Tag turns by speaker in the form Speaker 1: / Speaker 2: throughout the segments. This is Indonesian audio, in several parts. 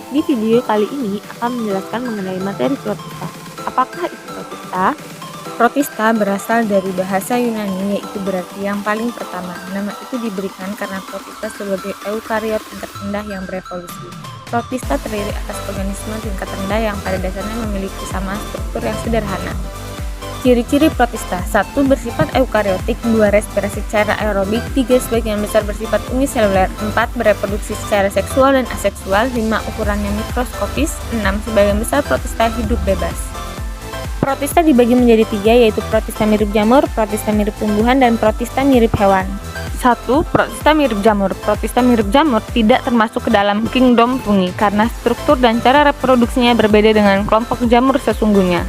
Speaker 1: Di video kali ini akan menjelaskan mengenai materi protista. Apakah itu protista?
Speaker 2: Protista berasal dari bahasa Yunani, yaitu berarti yang paling pertama. Nama itu diberikan karena protista sebagai eukariot tingkat rendah yang berevolusi. Protista terdiri atas organisme tingkat rendah yang pada dasarnya memiliki kesamaan struktur yang sederhana. Ciri-ciri protista: 1. Bersifat eukariotik, 2. Respirasi secara aerobik, 3. Sebagian besar bersifat uniseluler, 4. Bereproduksi secara seksual dan aseksual, 5. Ukurannya mikroskopis, 6. Sebagian besar protista hidup bebas. Protista dibagi menjadi 3, yaitu protista mirip jamur, protista mirip tumbuhan, dan protista mirip hewan.
Speaker 1: 1. Protista mirip jamur. Protista mirip jamur tidak termasuk ke dalam kingdom fungi karena struktur dan cara reproduksinya berbeda dengan kelompok jamur sesungguhnya.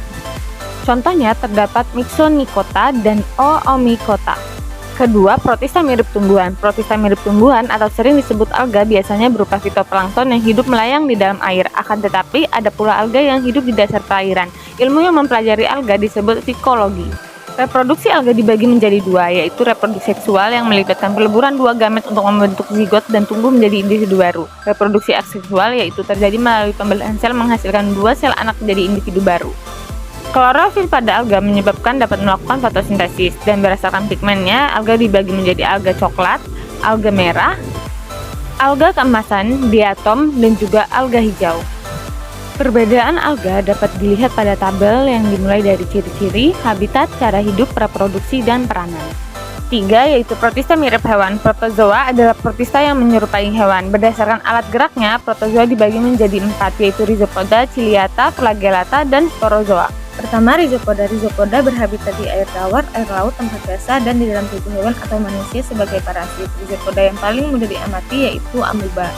Speaker 1: Contohnya terdapat Myxomycota dan Oomycota. Kedua, protista mirip tumbuhan. Protista mirip tumbuhan atau sering disebut alga biasanya berupa fitoplankton yang hidup melayang di dalam air. Akan tetapi, ada pula alga yang hidup di dasar perairan. Ilmu yang mempelajari alga disebut fikologi. Reproduksi alga dibagi menjadi 2, yaitu reproduksi seksual yang melibatkan peleburan 2 gamet untuk membentuk zigot dan tumbuh menjadi individu baru. Reproduksi aseksual yaitu terjadi melalui pembelahan sel menghasilkan 2 sel anak menjadi individu baru. Klorofil pada alga menyebabkan dapat melakukan fotosintesis, dan berdasarkan pigmennya, alga dibagi menjadi alga coklat, alga merah, alga keemasan, diatom, dan juga alga hijau. Perbedaan alga dapat dilihat pada tabel yang dimulai dari ciri-ciri, habitat, cara hidup, reproduksi, dan peranan. 3, yaitu protista mirip hewan. Protozoa adalah protista yang menyerupai hewan. Berdasarkan alat geraknya, protozoa dibagi menjadi 4, yaitu Rhizopoda, Ciliata, Flagellata, dan Sporozoa. Pertama, Rhizopoda. Rhizopoda berhabitat di air tawar, air laut, tempat basah, dan di dalam tubuh hewan atau manusia sebagai parasit. Rhizopoda yang paling mudah diamati yaitu amuba.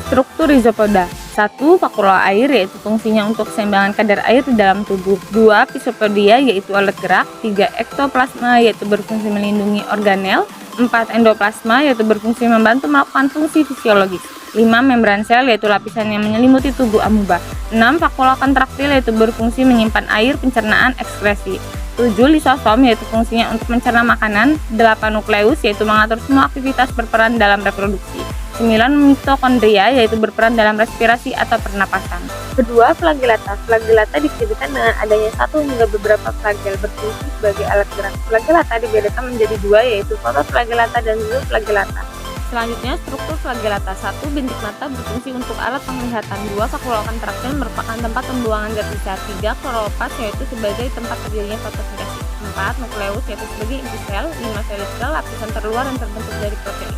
Speaker 1: Struktur Rhizopoda: 1. Vakuola air, yaitu fungsinya untuk keseimbangan kadar air di dalam tubuh. 2. Physopodia, yaitu alat gerak. 3. Ektoplasma, yaitu berfungsi melindungi organel. 4. Endoplasma, yaitu berfungsi membantu melakukan fungsi fisiologis. 5. Membran sel, yaitu lapisan yang menyelimuti tubuh amuba. 6. Vakuola kontraktil, yaitu berfungsi menyimpan air, pencernaan, ekskresi. 7. Lisosom, yaitu fungsinya untuk mencerna makanan. 8. Nukleus, yaitu mengatur semua aktivitas berperan dalam reproduksi. 9. Mitokondria, yaitu berperan dalam respirasi atau pernapasan. Kedua, flagellata. Flagellata dicirikan dengan adanya 1 hingga beberapa flagel berfungsi sebagai alat gerak. Flagellata dibedakan menjadi 2, yaitu fotoflagellata dan zooflagellata. Selanjutnya, struktur flagellata. 1. Bintik mata berfungsi untuk alat penglihatan. 2. Vakuola kontraktil merupakan tempat pembuangan zat sisa. 3. Kloroplast, yaitu sebagai tempat terjadinya fotosintesis. 4. Nukleus, yaitu sebagai inti sel. 5. Sel, lapisan terluar yang terbentuk dari protein.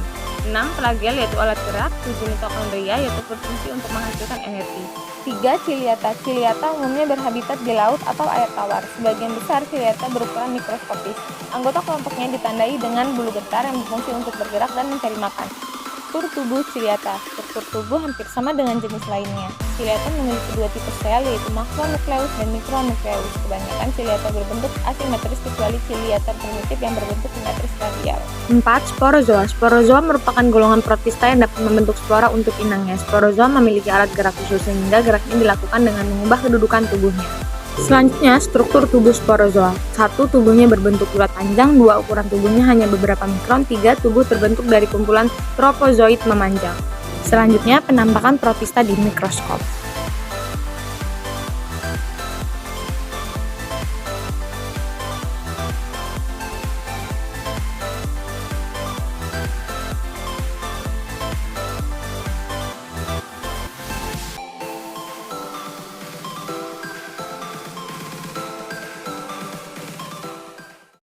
Speaker 1: 6. Flagel, yaitu alat gerak. 7. Mitokondria, yaitu berfungsi untuk menghasilkan energi. 3. Ciliata. Ciliata umumnya berhabitat di laut atau air tawar. Sebagian besar ciliata berukuran mikroskopis. Anggota kelompoknya ditandai dengan bulu getar yang berfungsi untuk bergerak dan mencari makan. Struktur tubuh ciliata. Struktur tubuh hampir sama dengan jenis lainnya. Ciliata memiliki 2 tipe sel, yaitu makronukleus dan mikronukleus. Kebanyakan ciliata berbentuk asimetris kecuali ciliata primitif yang berbentuk simetris radial. 4. Sporozoa. Sporozoa merupakan golongan protista yang dapat membentuk spora untuk inangnya. Sporozoa memiliki alat gerak khusus sehingga geraknya dilakukan dengan mengubah kedudukan tubuhnya. Selanjutnya, struktur tubuh sporozoa. 1. Tubuhnya berbentuk bulat panjang. 2. Ukuran tubuhnya hanya beberapa mikron. 3. Tubuh terbentuk dari kumpulan tropozoid memanjang. Selanjutnya, penampakan protista di mikroskop.